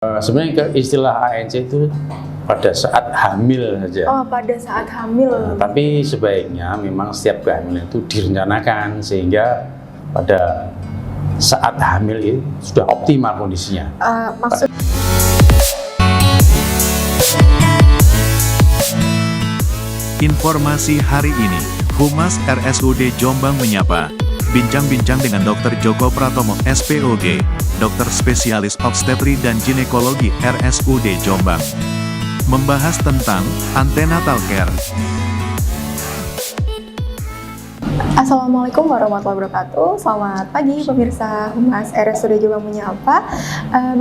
Sebenarnya istilah ANC itu pada saat hamil saja. Oh, pada saat hamil. Tapi sebaiknya memang setiap kehamilan itu direncanakan sehingga pada saat hamil itu sudah optimal kondisinya. Informasi hari ini, Humas RSUD Jombang menyapa. Bincang-bincang dengan Dr. Joko Pratomo, SPOG, dokter spesialis obstetri dan ginekologi RSUD Jombang. Membahas tentang antenatal care. Assalamualaikum warahmatullahi wabarakatuh. Selamat pagi pemirsa Humas RSUD Jombang menyapa.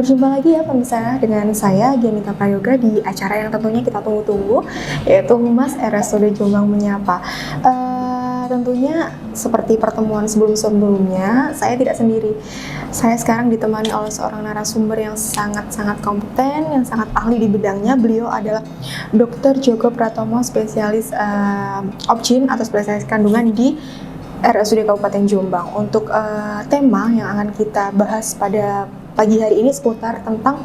Berjumpa lagi ya pemirsa dengan saya Genita Prayoga di acara yang tentunya kita tunggu-tunggu, yaitu Humas RSUD Jombang menyapa. Tentunya seperti pertemuan sebelum-sebelumnya, saya tidak sendiri. Saya sekarang ditemani oleh seorang narasumber yang sangat-sangat kompeten, yang sangat ahli di bidangnya. Beliau adalah Dr. Joko Pratomo, spesialis obgyn atau spesialis kandungan di RSUD Kabupaten Jombang. Untuk tema yang akan kita bahas pada pagi hari ini seputar tentang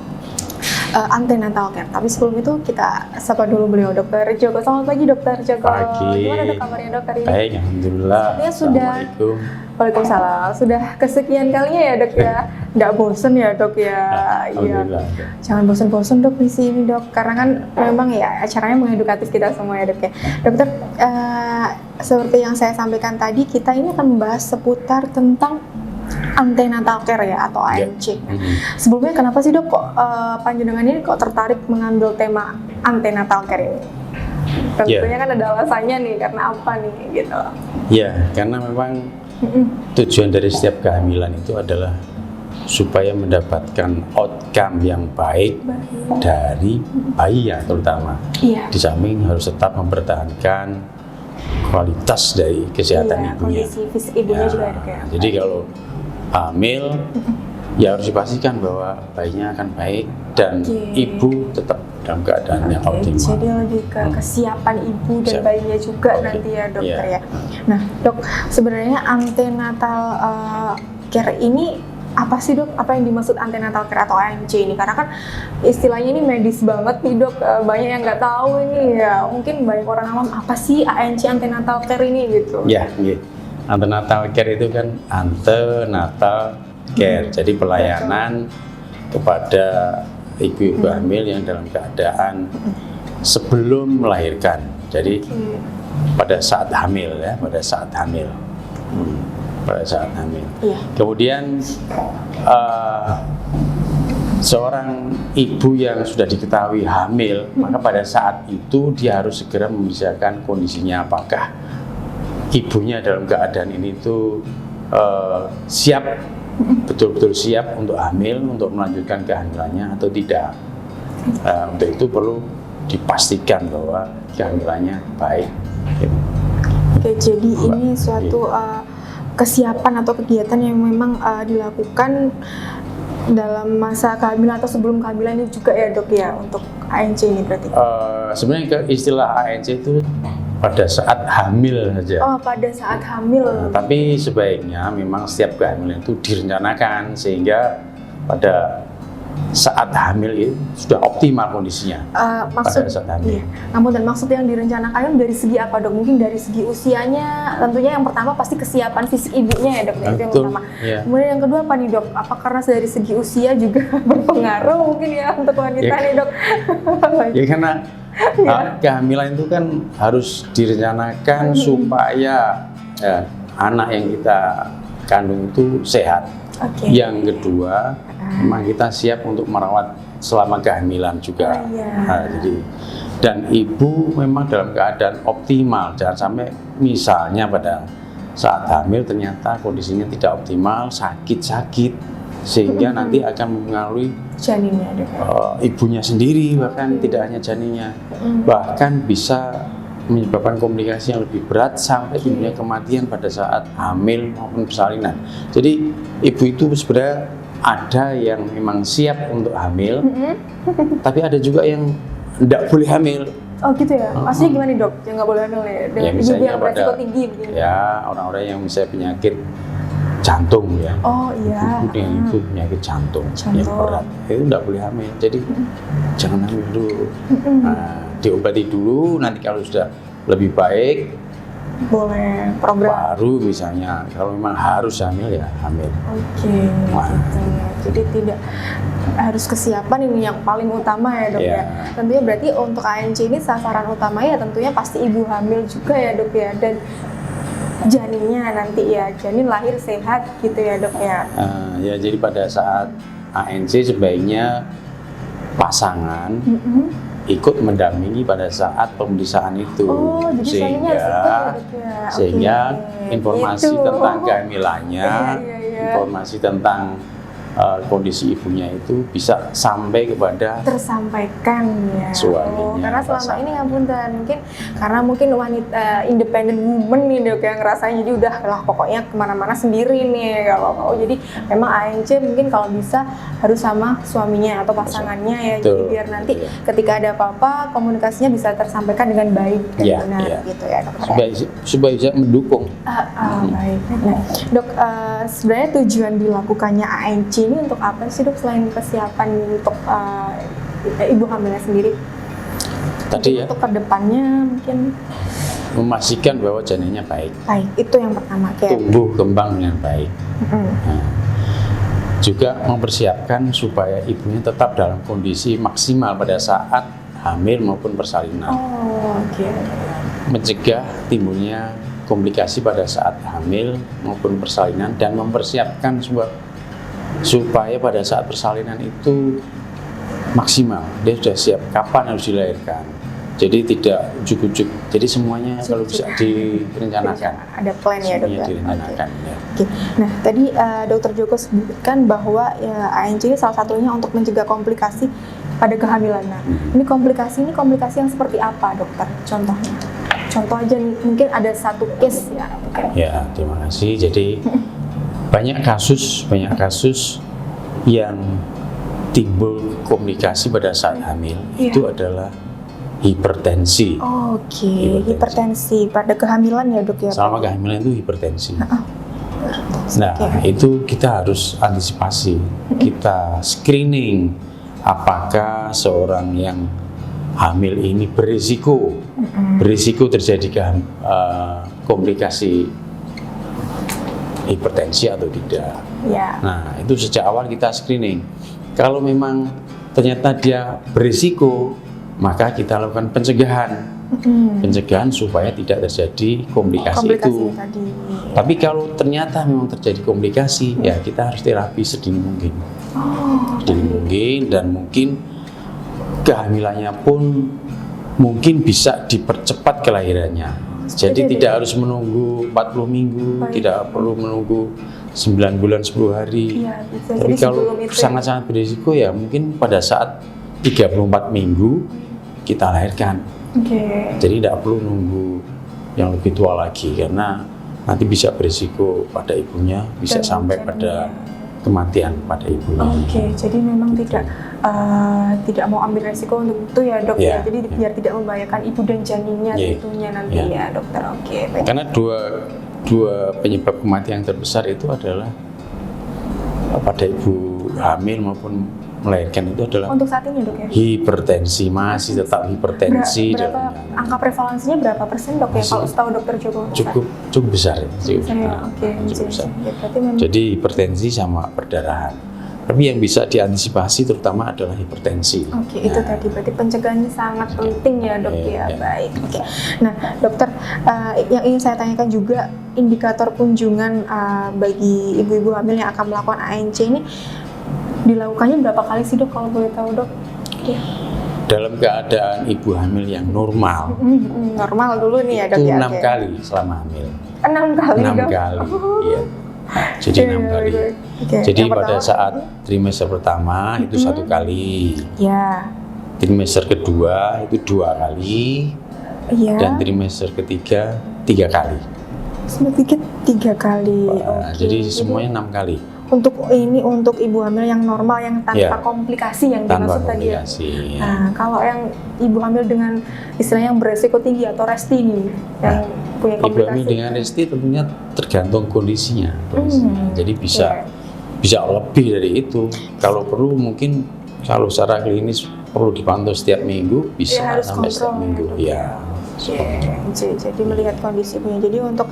antenatal care. Tapi sebelum itu kita sapa dulu beliau, Dokter Joko. Selamat pagi, Dokter Joko. Pagi. Gimana dok kabarnya dok hari ini? Baik, alhamdulillah. Assalamualaikum. Waalaikumsalam. Sudah kesekian kalinya ya dok ya. Nggak bosen ya dok ya. Iya. Jangan bosen-bosen dok di sini dok. Karena kan memang ya acaranya mengedukatif kita semua ya dok ya. Dokter, seperti yang saya sampaikan tadi, kita ini akan membahas seputar tentang antenatal care ya atau ANC. Sebelumnya kenapa sih dok kok panjenengan ini kok tertarik mengambil tema antenatal care ini? Tentunya kan ada alasannya nih, karena apa nih gitu. Ya, karena memang tujuan dari setiap kehamilan itu adalah supaya mendapatkan outcome yang baik dari bayi ya terutama. Iya. Di samping harus tetap mempertahankan kualitas dari kesehatan ibunya. Kondisi fisik ibunya juga dok ya. Jadi kalau hamil, ya harus dipastikan bahwa bayinya akan baik dan ibu tetap dalam keadaan yang optimal. Jadi lebih ke kesiapan ibu dan bayinya juga nanti ya dokter ya. Nah dok, sebenarnya antenatal care ini apa sih dok? Apa yang dimaksud antenatal care atau ANC ini? Karena kan istilahnya ini medis banget nih dok, banyak yang nggak tahu ini ya. Mungkin banyak orang awam, apa sih ANC antenatal care ini gitu? Ya, gitu. Antenatal care itu kan antenatal care, jadi pelayanan kepada ibu-ibu hamil yang dalam keadaan sebelum melahirkan. Jadi pada saat hamil ya, pada saat hamil. Pada saat hamil. Iya. Kemudian seorang ibu yang sudah diketahui hamil, maka pada saat itu dia harus segera membicarakan kondisinya, apakah ibunya dalam keadaan ini tuh siap, betul-betul siap untuk hamil, untuk melanjutkan kehamilannya atau tidak. Untuk itu perlu dipastikan bahwa kehamilannya baik. Oke, jadi ini suatu kesiapan atau kegiatan yang memang dilakukan dalam masa kehamilan atau sebelum kehamilan ini juga ya dok ya, untuk ANC ini berarti? Sebenarnya istilah ANC itu pada saat hamil saja. Oh, pada saat hamil. Tapi sebaiknya memang setiap kehamilan itu direncanakan sehingga pada saat hamil itu sudah optimal kondisinya. Maksud, pada saat hamil. Iya. Namun dan maksud yang direncanakan dari segi apa dok? Mungkin dari segi usianya, tentunya yang pertama pasti kesiapan fisik ibunya ya dok, itu yang utama. Ya. Kemudian yang kedua apa nih dok? Apa karena dari segi usia juga berpengaruh mungkin ya untuk wanita nih dok? Ya karena kehamilan itu kan harus direncanakan supaya anak yang kita kandung itu sehat. Yang kedua, memang kita siap untuk merawat selama kehamilan juga. Jadi dan ibu memang dalam keadaan optimal, jangan sampai misalnya pada saat hamil ternyata kondisinya tidak optimal, sakit-sakit sehingga nanti akan mempengaruhi janinnya, ibunya sendiri, bahkan tidak hanya janinnya, bahkan bisa menyebabkan komplikasi yang lebih berat sampai timbulnya kematian pada saat hamil maupun persalinan. Jadi ibu itu sebenarnya ada yang memang siap untuk hamil, tapi ada juga yang tidak boleh hamil. Oh gitu ya? Maksudnya gimana dok? Yang nggak boleh hamil ya? Dengan ibu yang beresiko tinggi begini? Ya, orang-orang yang misalnya penyakit jantung ya. Oh iya. Ibu yang itu penyakit jantung yang berat, itu nggak boleh hamil. Jadi jangan hamil dulu. Nah, diobati dulu. Nanti kalau sudah lebih baik, boleh program. baru misalnya kalau memang harus hamil ya hamil. Oke. Gitu. Jadi tidak harus kesiapan ini yang paling utama ya dok ya. Tentunya berarti untuk ANC ini sasaran utamanya ya tentunya pasti ibu hamil juga ya dok ya, dan janinnya nanti ya, janin lahir sehat gitu ya dok ya. Ya jadi pada saat ANC sebaiknya pasangan ikut mendampingi pada saat pemeriksaan itu. Oh, jadi suaminya harus ikut ya dok ya. Sehingga informasi Gitu. tentang kehamilannya, Iya. informasi tentang kondisi ibunya itu bisa sampai kepada tersampaikan ya. suaminya. Karena selama ini ngapunten mungkin karena mungkin wanita independent woman nih dok yang ngerasain jadi udah lah pokoknya kemana-mana sendiri nih kalau jadi memang ANC mungkin kalau bisa harus sama suaminya atau pasangannya ya. Jadi biar nanti ketika ada apa-apa komunikasinya bisa tersampaikan dengan baik dan benar gitu ya dokter. Supaya bisa mendukung. Baik. Nah, dok, sebenarnya tujuan dilakukannya ANC ini untuk apa sih dok selain persiapan untuk ibu hamilnya sendiri? Tadi ya. Untuk kedepannya mungkin Memastikan bahwa janinnya baik. Baik, itu yang pertama. Tumbuh kembang dengan baik. Nah, juga mempersiapkan supaya ibunya tetap dalam kondisi maksimal pada saat hamil maupun persalinan. Mencegah timbulnya komplikasi pada saat hamil maupun persalinan dan mempersiapkan supaya pada saat persalinan itu maksimal, dia sudah siap kapan harus dilahirkan. Jadi tidak ujuk-ujuk. Jadi semuanya kalau bisa direncanakan. Ada plan ya dok. Direncanakan. Ya. Nah tadi Dokter Joko sebutkan bahwa ANC ini salah satunya untuk mencegah komplikasi pada kehamilan. Nah, ini komplikasi yang seperti apa dokter? Contohnya? Contoh aja nih, mungkin ada satu case ya. Ya, terima kasih. Jadi banyak kasus yang timbul komplikasi pada saat hamil itu adalah hipertensi. Hipertensi pada kehamilan ya dok ya. Selama kehamilan itu hipertensi. Nah, itu kita harus antisipasi. Kita screening apakah seorang yang hamil ini berisiko terjadi komplikasi hipertensi atau tidak. Nah, itu sejak awal kita screening. Kalau memang ternyata dia berisiko, maka kita lakukan pencegahan supaya tidak terjadi komplikasi itu. Tapi kalau ternyata memang terjadi komplikasi, ya kita harus terapi sedini mungkin. Dan mungkin kehamilannya pun mungkin bisa dipercepat kelahirannya. Jadi tidak harus menunggu 40 minggu, tidak perlu menunggu 9 bulan 10 hari. Tapi kalau sangat-sangat berisiko ya mungkin pada saat 34 minggu kita lahirkan. Jadi tidak perlu nunggu yang lebih tua lagi karena nanti bisa berisiko pada ibunya, bisa sampai pada kematian pada ibunya. Jadi memang tidak mau ambil resiko untuk itu ya dok ya. Jadi biar tidak membahayakan ibu dan janinnya tentunya nanti ya dokter. Karena dua penyebab kematian terbesar itu adalah pada ibu hamil maupun melahirkan itu adalah untuk saat ini dok ya. Hipertensi, masih tetap hipertensi. Berapa angka prevalensinya berapa persen dok ya kalau setahu dokter Joko? Cukup besar. Cukup besar. Jadi hipertensi sama perdarahan. Tapi yang bisa diantisipasi terutama adalah hipertensi. Itu tadi berarti pencegahannya sangat penting ya dok ya. Baik. Nah dokter, yang ingin saya tanyakan juga indikator kunjungan bagi ibu-ibu hamil yang akan melakukan ANC ini dilakukannya berapa kali sih dok kalau boleh tahu dok? Dalam keadaan ibu hamil yang normal. Normal dulu nih ya dok ya. 6 kali selama hamil. 6 kali 6 kali. Iya. Jadi 6 kali. Jadi pada saat trimester pertama itu 1 kali. Trimester kedua itu 2 kali. Dan trimester ketiga 3 kali. Sedikit 3 kali. Jadi semuanya 6 kali. Untuk ibu hamil yang normal yang tanpa komplikasi yang dimaksud tadi ya. Nah, kalau yang ibu hamil dengan istilah yang beresiko tinggi atau resti nih, yang punya Ibu hamil komplikasi. dengan resti tentunya tergantung kondisinya. Jadi bisa lebih dari itu. Kalau perlu mungkin kalau secara klinis perlu dipantau setiap minggu, bisa Ya, harus sampai setiap kontrol, minggu. Ya. Jadi melihat kondisi ibunya. Jadi untuk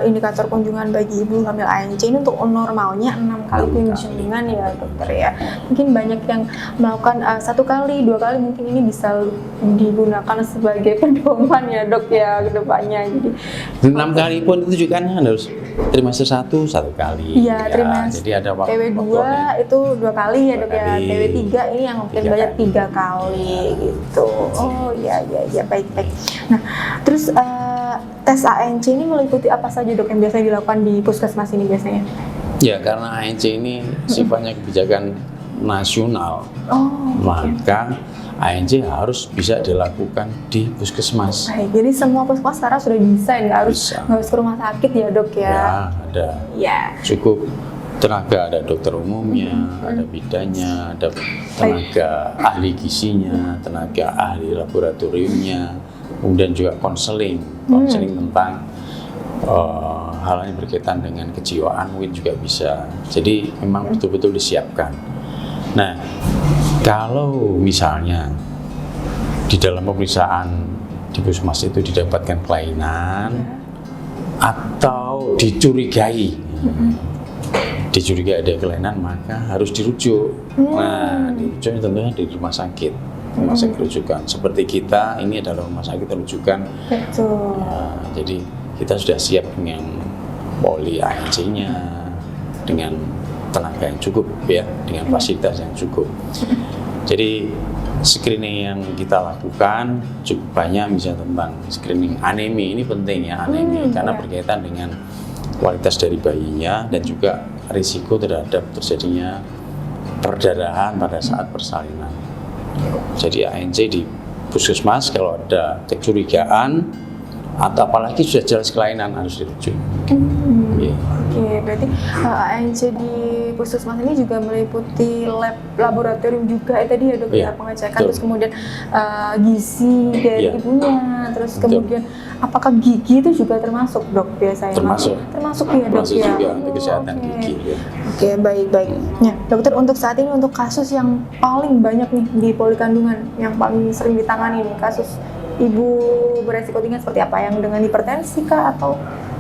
indikator kunjungan bagi ibu hamil ANC ini untuk normalnya 6 kali 6 kali. kunjungan ya dokter ya. Mungkin banyak yang melakukan 1 kali, 2 kali, mungkin ini bisa digunakan sebagai pedoman ya dok ya ke depannya. Jadi 6 kali pun itu juga kan harus trimester 1 kali. iya, trimester Jadi ada waktu. TW2 itu 2 kali ya dok ya. kali. TW3 ini yang mungkin 3 banyak kali. 3 kali gitu. Oh iya baik. Nah, terus tes ANC ini meliputi apa saja dok yang biasanya dilakukan di puskesmas ini biasanya? Ya, karena ANC ini sifatnya kebijakan nasional, maka ANC harus bisa dilakukan di puskesmas. Baik, jadi semua puskesmas sekarang sudah bisa, nggak harus ke rumah sakit ya dok ya? Ya, ada Ya. cukup tenaga, ada dokter umumnya, ada bidannya, ada tenaga ahli gizinya, tenaga ahli laboratoriumnya, kemudian juga konseling tentang hal yang berkaitan dengan kejiwaan mungkin juga bisa. Jadi memang betul-betul disiapkan. Nah, kalau misalnya di dalam pemeriksaan di puskesmas itu didapatkan kelainan atau dicurigai ada kelainan, maka harus dirujuk. Nah, dirujuknya tentunya di rumah sakit rujukan. Seperti kita ini adalah rumah sakit rujukan. Betul. Jadi kita sudah siap dengan poli ANC-nya, dengan tenaga yang cukup ya, dengan fasilitas yang cukup. Jadi screening yang kita lakukan cukup banyak, misalnya tentang screening anemi, ini penting ya, anemi karena berkaitan dengan kualitas dari bayinya dan juga risiko terhadap terjadinya perdarahan pada saat persalinan. Jadi ANC di puskesmas kalau ada kecurigaan atau apalagi sudah jelas kelainan harus dirujuk. Oke, berarti ANC di puskesmas ini juga meliputi lab laboratorium juga tadi ya dok ya, pengecekan, terus kemudian gizi dari ibunya, terus kemudian apakah gigi itu juga termasuk dok biasanya? Termasuk ya dok ya. Juga untuk kesehatan gigi. Ya. Oke, baik. Nah, dokter, untuk saat ini untuk kasus yang paling banyak nih di poli kandungan yang paling sering ditangani nih, kasus ibu beresiko tinggi seperti apa, yang dengan hipertensi kah atau?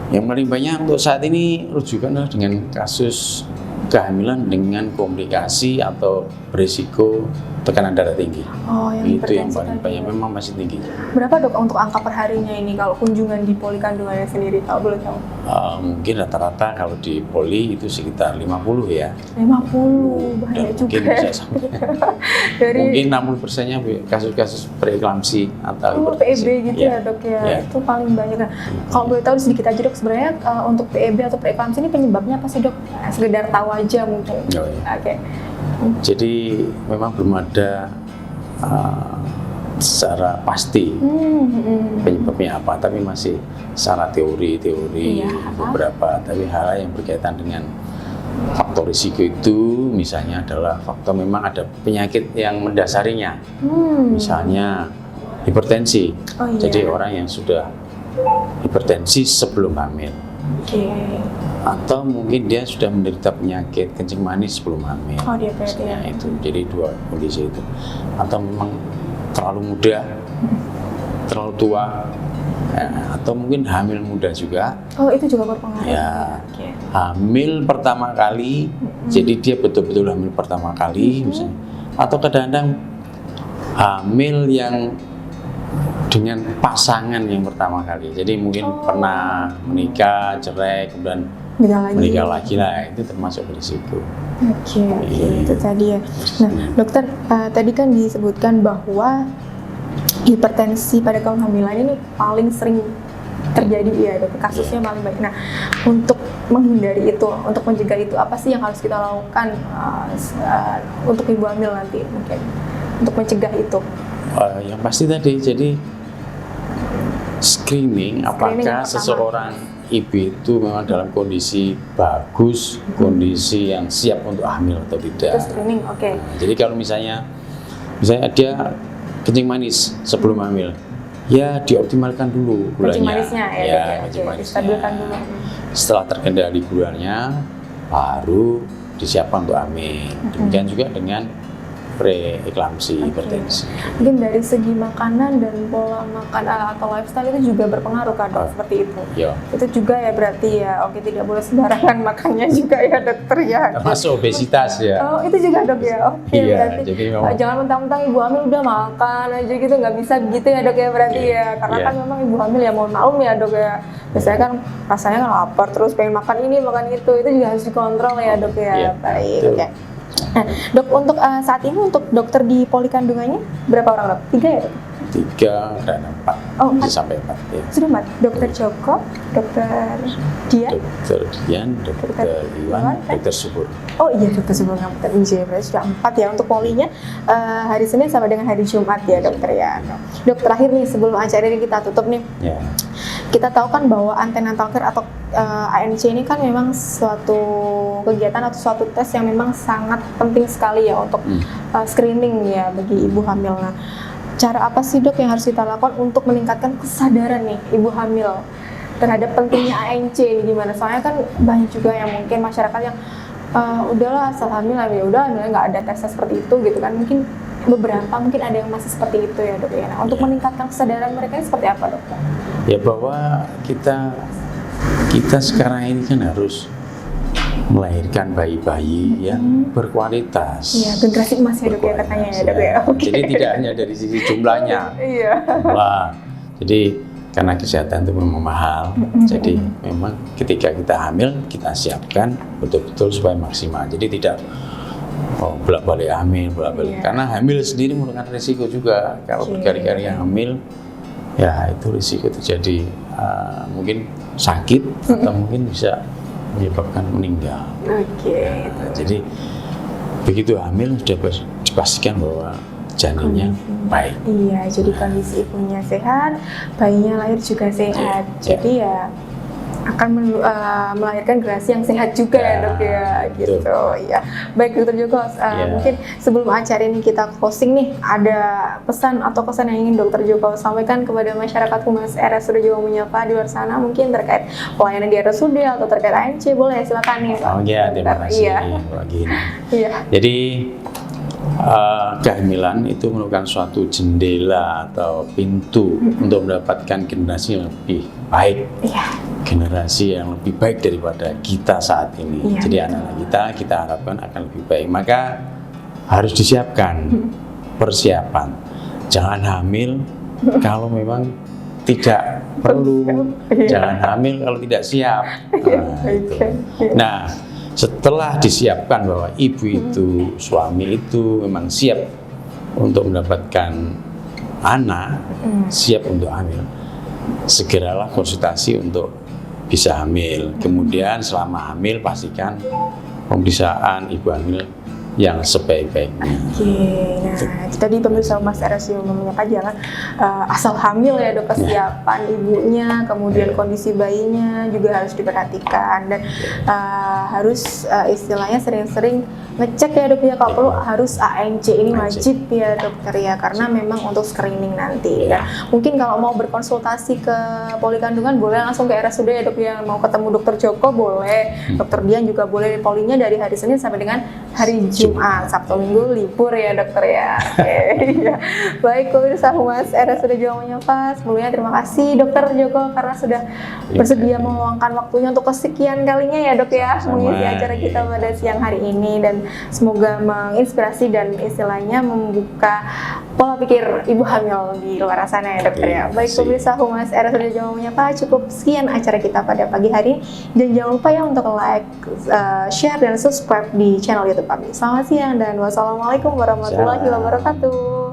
Yang paling banyak untuk saat ini rujukan adalah dengan kasus kehamilan dengan komplikasi atau berisiko tekanan darah tinggi. Oh, yang itu yang hipertensi paling tadi. banyak, memang masih tinggi. Berapa dok untuk angka perharinya ini kalau kunjungan di poli kandungannya sendiri, kalau boleh tahu? Mungkin rata-rata kalau di poli itu sekitar 50 ya. 50, banyak juga. Mungkin bisa sampai. Dari Mungkin 60%-nya kasus-kasus preeklamsi atau PEB gitu ya Ya. dok ya, itu paling banyak. Nah, kalau boleh tahu sedikit aja dok, sebenarnya untuk PEB atau preeklamsi ini penyebabnya apa sih dok? Nah, sekedar tahu aja mungkin. Oh, iya. Oke. Jadi memang belum ada secara pasti penyebabnya apa, tapi masih secara teori beberapa. Tapi hal yang berkaitan dengan faktor risiko itu misalnya adalah faktor memang ada penyakit yang mendasarinya, misalnya hipertensi. Jadi orang yang sudah hipertensi sebelum hamil. Atau mungkin dia sudah menderita penyakit kencing manis sebelum hamil. Diabetes. Itu jadi 2 kondisi itu. Atau memang terlalu muda, terlalu tua, atau mungkin hamil muda juga. Oh, itu juga berpengaruh. Ya, hamil pertama kali, jadi dia betul-betul hamil pertama kali, misalnya. Atau kadang-kadang hamil yang dengan pasangan yang pertama kali. Jadi mungkin pernah menikah, cerai, kemudian menikah lagi lah, itu termasuk berisiko. Oke, itu tadi ya. Nah, dokter, tadi kan disebutkan bahwa hipertensi pada kehamilan ini paling sering terjadi ya dok, kasusnya paling banyak. Nah, untuk menghindari itu, untuk mencegah itu, apa sih yang harus kita lakukan untuk ibu hamil nanti mungkin untuk mencegah itu? Yang pasti tadi, jadi screening apakah seseorang ibu itu memang dalam kondisi bagus, kondisi yang siap untuk hamil atau tidak. Itu screening, oke. Nah, jadi kalau misalnya dia kencing manis sebelum hamil, Ya dioptimalkan dulu Kencing gulanya. manisnya ya, Ya, Dok, kencing oke, manisnya. distabilkan dulu. Setelah terkendali gulanya, baru disiapkan untuk hamil. Demikian juga dengan preeklamsi hipertensi. Mungkin dari segi makanan dan pola makan atau lifestyle itu juga berpengaruh kan dok, seperti itu. Ya, Itu juga ya berarti ya, oke tidak boleh sembarangan makannya juga ya dokter ya. termasuk obesitas ya. Oh itu juga dok ya, oke Iya, berarti jadi memang- jangan mentang-mentang ibu hamil udah makan aja gitu, nggak bisa gitu ya dok ya berarti ya. Karena Iya. kan memang ibu hamil ya mohon maklum ya dok ya. Biasanya kan rasanya kan lapar terus pengen makan ini makan itu juga harus dikontrol ya dok ya. Iya, Baik, betul. oke. Nah, dok untuk saat ini untuk dokter di poli kandungannya berapa orang dok? 3 ya dok? 3 dan 4. Oh, 4. Bisa sampai 4 ya. Sudah Mat, dokter Joko, dokter Dian. Dokter Dian, dokter Iwan, kan? dokter Subur. Oh iya dokter sebelumnya dokter Wijaya, berarti sudah 4 ya untuk polinya hari Senin sampai dengan hari Jumat ya dokter ya. Dok terakhir nih sebelum acara ini kita tutup nih, Ya. kita tahu kan bahwa antenatal care atau ANC ini kan memang suatu kegiatan atau suatu tes yang memang sangat penting sekali ya untuk screening ya bagi ibu hamil. Nah, cara apa sih dok yang harus kita lakukan untuk meningkatkan kesadaran nih ibu hamil terhadap pentingnya ANC ini gimana? Soalnya kan banyak juga yang mungkin masyarakat yang udahlah asal hamil ya udah nggak ada tesnya seperti itu gitu kan, mungkin beberapa mungkin ada yang masih seperti itu ya dok ya. Nah, untuk meningkatkan kesadaran mereka ini seperti apa dok? Ya bahwa kita sekarang ini kan harus melahirkan bayi-bayi yang berkualitas. Iya, generasi emas ya dok ya katanya ya dok ya. Oke. Jadi tidak hanya dari sisi jumlahnya. Iya. Wah, jadi karena kesehatan itu memang mahal, jadi memang ketika kita hamil kita siapkan betul-betul supaya maksimal. Jadi tidak bolak-balik hamil, bolak-balik. Iya. Karena hamil sendiri merupakan risiko juga. Kalau berkali-kali hamil, ya itu risiko terjadi mungkin sakit atau mungkin bisa menyebabkan meninggal. Oke. Nah, jadi begitu hamil sudah dipastikan bahwa janinnya baik. Iya, jadi kondisi ibunya sehat, bayinya lahir juga sehat. Jadi ya akan melahirkan generasi yang sehat juga ya dok ya gitu ya. Baik dokter Joko, mungkin sebelum acara ini kita closing nih, ada pesan atau kesan yang ingin dokter Joko sampaikan kepada masyarakat Humas RSUD Jombang Menyapa di luar sana mungkin terkait pelayanan di RSUD atau terkait ANC, boleh silakan nih. Oh iya, terima kasih Mbak Gina. Iya. Jadi kehamilan itu merupakan suatu jendela atau pintu untuk mendapatkan generasi yang lebih baik. Iya. Generasi yang lebih baik daripada kita saat ini. Iya, jadi anak-anak kita harapkan akan lebih baik. Maka harus disiapkan persiapan. Jangan hamil kalau memang tidak perlu. Jangan hamil kalau tidak siap. Nah, setelah disiapkan bahwa ibu itu, suami itu memang siap untuk mendapatkan anak, siap untuk hamil, segeralah konsultasi untuk bisa hamil. Kemudian selama hamil pastikan pemeriksaan ibu hamil yang sebaik-baiknya. Oke, nah itu tadi pemirsa Humas RSUD Jombang Menyapa, jangan asal hamil ya dok, kesiapan ibunya, kemudian kondisi bayinya juga harus diperhatikan dan harus istilahnya sering-sering ngecek ya dok ya, kalau perlu harus ANC ini wajib ya dokter ya, karena memang untuk screening nanti. Dan mungkin kalau mau berkonsultasi ke poli kandungan boleh langsung ke RSUD ya dok ya, mau ketemu dokter Joko boleh, dokter Dian juga boleh, polinya dari hari Senin sampai dengan hari Jumat, Sabtu Minggu libur ya dokter ya. Oke, ya. Baik pemirsa Humas RSUD Jombang Menyapa, sebelumnya terima kasih dokter Joko karena sudah bersedia meluangkan waktunya untuk kesekian kalinya ya dok ya, mengisi acara kita pada siang hari ini, dan semoga menginspirasi dan istilahnya membuka pola pikir ibu hamil di luar sana ya dokter ya. Baik pemirsa Humas RSUD Jombang Menyapa, cukup sekian acara kita pada pagi hari, dan jangan lupa ya untuk like, share dan subscribe di channel YouTube kami. Selamat siang dan wassalamualaikum warahmatullahi wabarakatuh.